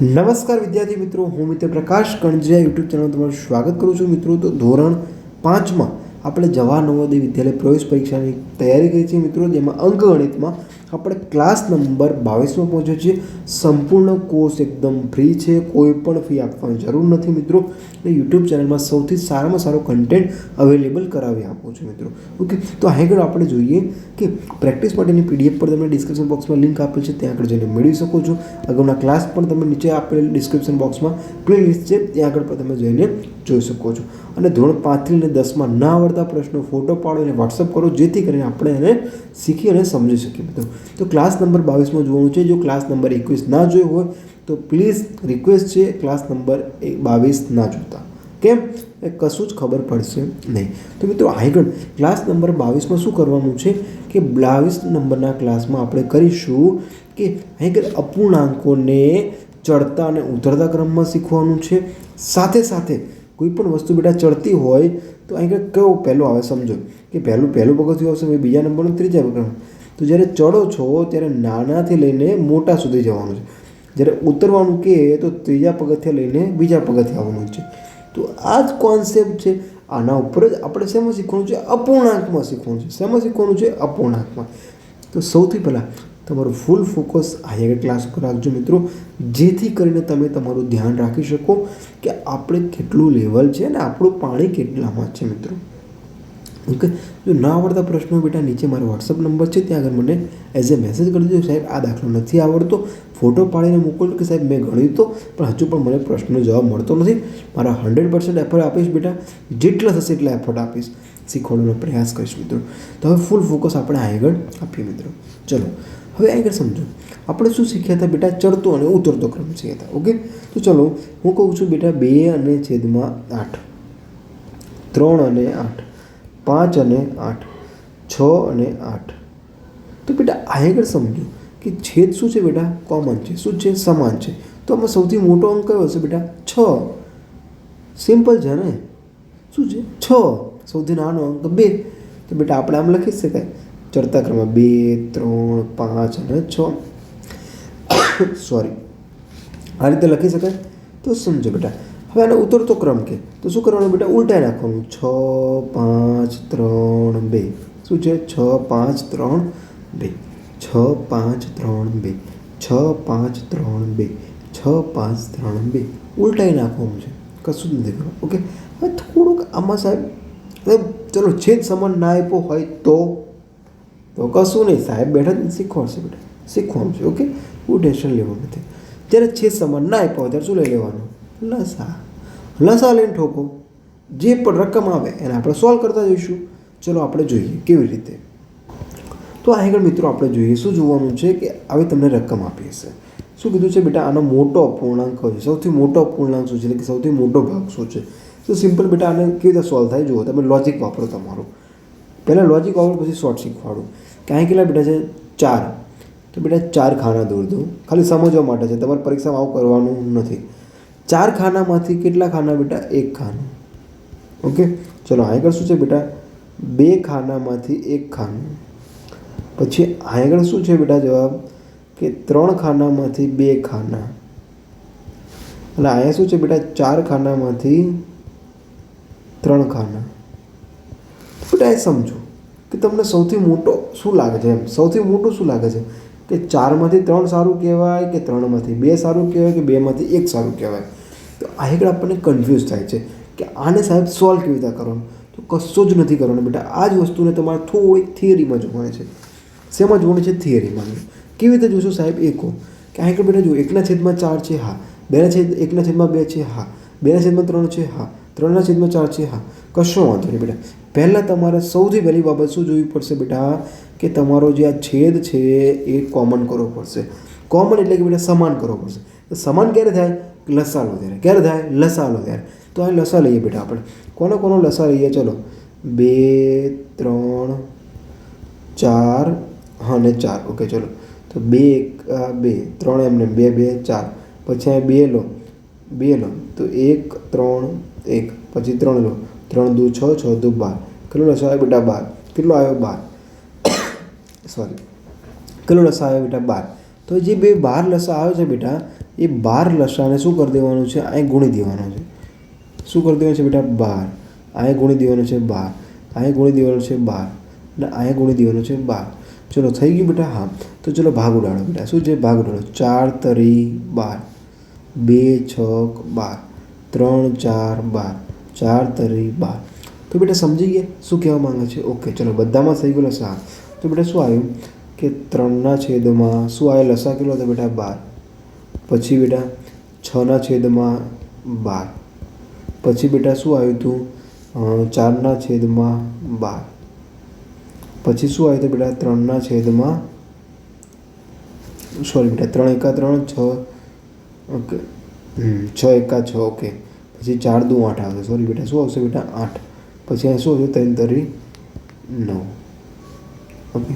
નમસ્કાર વિદ્યાર્થી મિત્રો, હું મિત્ર પ્રકાશ કણજિયા યુટ્યુબ ચેનલ તમારું સ્વાગત કરું છું. મિત્રો, તો ધોરણ 5માં આપણે જવાહર નવોદય વિદ્યાલય પ્રવેશ પરીક્ષાની તૈયારી કરી છે મિત્રો, જેમાં અંકગણિતમાં આપણે ક્લાસ નંબર 22માં પહોંચ્યો છીએ. સંપૂર્ણ કોર્સ એકદમ ફ્રી છે, કોઈ પણ ફી આપવાની જરૂર નથી મિત્રો. અને યુટ્યુબ ચેનલમાં સૌથી સારામાં સારો કન્ટેન્ટ અવેલેબલ કરાવી આપું છું મિત્રો. ઓકે, તો આગળ આપણે જોઈએ કે પ્રેક્ટિસ માટેની પીડીએફ પર તમને ડિસ્ક્રિપ્શન બોક્સમાં લિંક આપેલ છે, ત્યાં આગળ જઈને મેળવી શકો છો. અગાઉના ક્લાસ પણ તમે નીચે આપેલ ડિસ્ક્રિપ્શન બોક્સમાં પ્લેલિસ્ટ છે, ત્યાં આગળ પણ તમે જઈને જોઈ શકો છો. અને ધોરણ 5 અને 10માં ના આવડતા પ્રશ્નો ફોટો પાડો અને વોટ્સઅપ કરો, જેથી કરીને આપણે એને શીખી અને સમજી શકીએ મિત્રો. તો ક્લાસ નંબર 22માં જોવાનું છે. જો ક્લાસ નંબર 21 ના જોયો હોય તો પ્લીઝ રિક્વેસ્ટ છે, ક્લાસ નંબર 22 ના જોતા. કેમ? એ કશું જ ખબર પડશે નહીં. તો મિત્રો, આગળ ક્લાસ નંબર 22માં શું કરવાનું છે કે 22 નંબરના ક્લાસમાં આપણે કરીશું કે આગળ અપૂર્ણાંકોને ચડતા અને ઉતરતા ક્રમમાં શીખવાનું છે. સાથે સાથે કોઈ પણ વસ્તુ બેટા ચડતી હોય તો આગળ કયો પહેલો આવે સમજો કે પહેલું પગથિયું આવશે, બીજા નંબરનું ત્રીજા નંબરનું. તો જ્યારે ચડો છો ત્યારે નાનાથી લઈને મોટા સુધી જવાનું છે. જ્યારે ઉતરવાનું કે તો ત્રીજા પગથિયા લઈને બીજા પગથિયા આવવાનું છે. તો આ જ કોન્સેપ્ટ છે. આના ઉપર જ આપણે શેમાં શીખવાનું છે? અપૂર્ણાંકમાં શીખવાનું છે. શેમાં શીખવાનું છે? અપૂર્ણાંકમાં. તો સૌથી પહેલાં તમારું ફૂલ ફોકસ આગળ ક્લાસ ઉપર રાખજો મિત્રો, જેથી કરીને તમે તમારું ધ્યાન રાખી શકો કે આપણે કેટલું લેવલ છે અને આપણું પાણી કેટલામાં છે મિત્રો. ઓકે, જો ના આવડતા પ્રશ્નો બેટા નીચે મારો વોટ્સઅપ નંબર છે, ત્યાં આગળ મને એઝ એ મેસેજ કરી દેજો. સાહેબ, આ દાખલો નથી આવડતો, ફોટો પાડીને મોકલો કે સાહેબ મેં ગણ્યું તો પણ હજુ પણ મને પ્રશ્નનો જવાબ મળતો નથી. મારા 100% એફર્ટ આપીશ બેટા, જેટલા થશે એટલા એફર્ટ આપીશ, શીખવાડવાનો પ્રયાસ કરીશ મિત્રો. તો હવે ફૂલ ફોકસ આપણે આગળ આપીએ મિત્રો. ચલો હવે આગળ સમજો આપણે શું શીખ્યા હતા બેટા? ચડતો અને ઉતરતો ક્રમ શીખ્યા હતા. ઓકે, તો ચલો હું કહું છું બેટા 2/8, 3 અને 8, 5 અને 8, 6 અને 8. તો બેટા આગળ સમજો કે છેદ શું છે બેટા? કોમન છે. શું છે? સમાન છે. તો આમાં સૌથી મોટો અંક કયો હશે બેટા? 6. સિમ્પલ છે ને? શું છે? 6. સૌથી નાનો અંક 2. તો બેટા આપણે આમ લખી શકાય ચડતા ક્રમમાં 2, 3, 5 અને 6. સોરી, આ રીતે લખી શકાય. તો સમજો બેટા. હવે આને ઉતરતો ક્રમ કે તો શું કરવાનું બેટા? ઉલટાઈ નાખવાનું. 6, 5, 3, 2. શું છે? 6, 5, 3, 2. 6, 5, 3, 2. 6, 5, 3, 2. 6, 5, 3, 2. ઉલટાઈ નાખવાનું છે, કશું જ નથી કરવાનું. ઓકે, હવે થોડુંક આમાં સાહેબ ચલો છેદ સમાન ના આપ્યો હોય તો કશું નહીં, સાહેબ બેઠા જ શીખવાડશે બેટા, શીખવાનું છે. ઓકે, હું ટેન્શન લેવાનું નથી. જ્યારે છેદ સમાન ના આપ્યો હોય ત્યારે શું લઈ લેવાનું? લસા લઈને ઠોકો. જે પણ રકમ આવે એને આપણે સોલ્વ કરતા જઈશું. ચલો આપણે જોઈએ કેવી રીતે. તો આગળ મિત્રો આપણે જોઈએ શું જોવાનું છે કે આવી તમને રકમ આપી હશે. શું કીધું છે બેટા? આનો મોટો અપૂર્ણાંક છે. સૌથી મોટો અપૂર્ણાંક શું છે, એટલે કે સૌથી મોટો ભાગ શું છે? તો સિમ્પલ બેટા આને કેવી રીતે સોલ્વ થાય જુઓ. તમે લોજિક વાપરો તમારું. પહેલાં લોજિક વાપરો, પછી શોર્ટ શીખવાડું. ક્યાં કેટલા બેટા છે? 4. તો બેટા 4 ખાના દોરી દઉં, ખાલી સમજવા માટે છે, તમારે પરીક્ષામાં આવું કરવાનું નથી. 4 ખાનામાંથી કેટલા ખાના બેટા? 1 ખાનું. ઓકે, ચલો આગળ શું છે બેટા? 2 ખાનામાંથી 1 ખાનું. પછી આગળ શું છે બેટા જવાબ? કે 3 ખાનામાંથી 2 ખાના. અને અહીંયા શું છે બેટા? 4 ખાનામાંથી 3 ખાના. બેટા એ સમજો કે તમને સૌથી મોટો શું લાગે છે? એમ સૌથી મોટું શું લાગે છે કે 4માંથી 3 સારું કહેવાય કે 3માંથી 2 સારું કહેવાય કે 2માંથી 1 સારું કહેવાય? તો આગળ આપણને કન્ફ્યુઝ થાય છે કે આને સાહેબ સોલ્વ કેવી રીતે કરવાનું. તો કશું જ નથી કરવાનું બેટા. આ જ વસ્તુને તમારે થોડીક થિયરીમાં જોવાની છે. શેમાં જોવાની છે? થિયરીમાં. કેવી રીતે જોશો સાહેબ? એ કહો કે આગળ બેટા જો 1/4 છે, હા. 1/2 છે, હા. 2/3 છે, હા. 3/4 છે, હા. કશો વાંધો નહીં બેટા. પહેલાં તમારે સૌથી પહેલી બાબત શું જોવી પડશે બેટા? કે તમારો જે આ છેદ છે એ કોમન કરવો પડશે. કોમન એટલે કે બેટા સમાન કરવો પડશે. તો સમાન ક્યારે થાય? લસા લો ત્યારે. ક્યારે થાય? લસા લો ત્યારે. તો આ લસા લઈએ બેટા આપણે. કોનો લસા લઈએ? ચલો 2, 3, 4 અને 4. ઓકે, ચલો તો 2, 3 એમને 2, 2, 4. પછી અહીં 2 લો, 2 લો તો 1, 3, 1. પછી 3 લો, 3 દુ 6, 6 દુ 12. કેટલો લસા આવ્યો બેટા? 12. કેટલો આવ્યો? 12. સોરી, કેટલો લસા આવ્યો બેટા? 12. તો જે બે 12 લસા આવે છે બેટા, એ 12 લસાને શું કરી દેવાનું છે, અહીં ગુણી દેવાનું છે. શું કરી દેવાનું છે બેટા? 12. અહીં ગુણી દેવાનું છે 12, અહીં ગુણી દેવાનું છે 12 અને અહીં ગુણી દેવાનું છે 12. ચલો થઈ ગયું બેટા? હા. તો ચલો ભાગ ઉડાડો બેટા. શું છે? ભાગ ઉડાડો. 4 તરી 12, 2 છક 12, 3 4 12, 4 તરી 12. તો બેટા સમજી ગયા શું કહેવા માંગે છે? ઓકે, ચલો બધામાં થઈ ગયો લસા. તો બેટા શું આવ્યું કે 3ના છેદમાં શું આવે? લસા કેટલો હતો બેટા? 12. પછી બેટા 6ના છેદમાં 12. પછી બેટા શું આવ્યું હતું? 4ના છેદમાં 12. પછી શું આવ્યું હતું બેટા? 3ના છેદમાં, સોરી બેટા, 3 એકા 3, 6, ઓકે, 6 એકા 6, ઓકે. પછી 4 દુ 8 આવશે. સોરી બેટા, શું આવશે બેટા? 8. પછી અહીં શું આવશે? 3 તરી 9. ઓકે.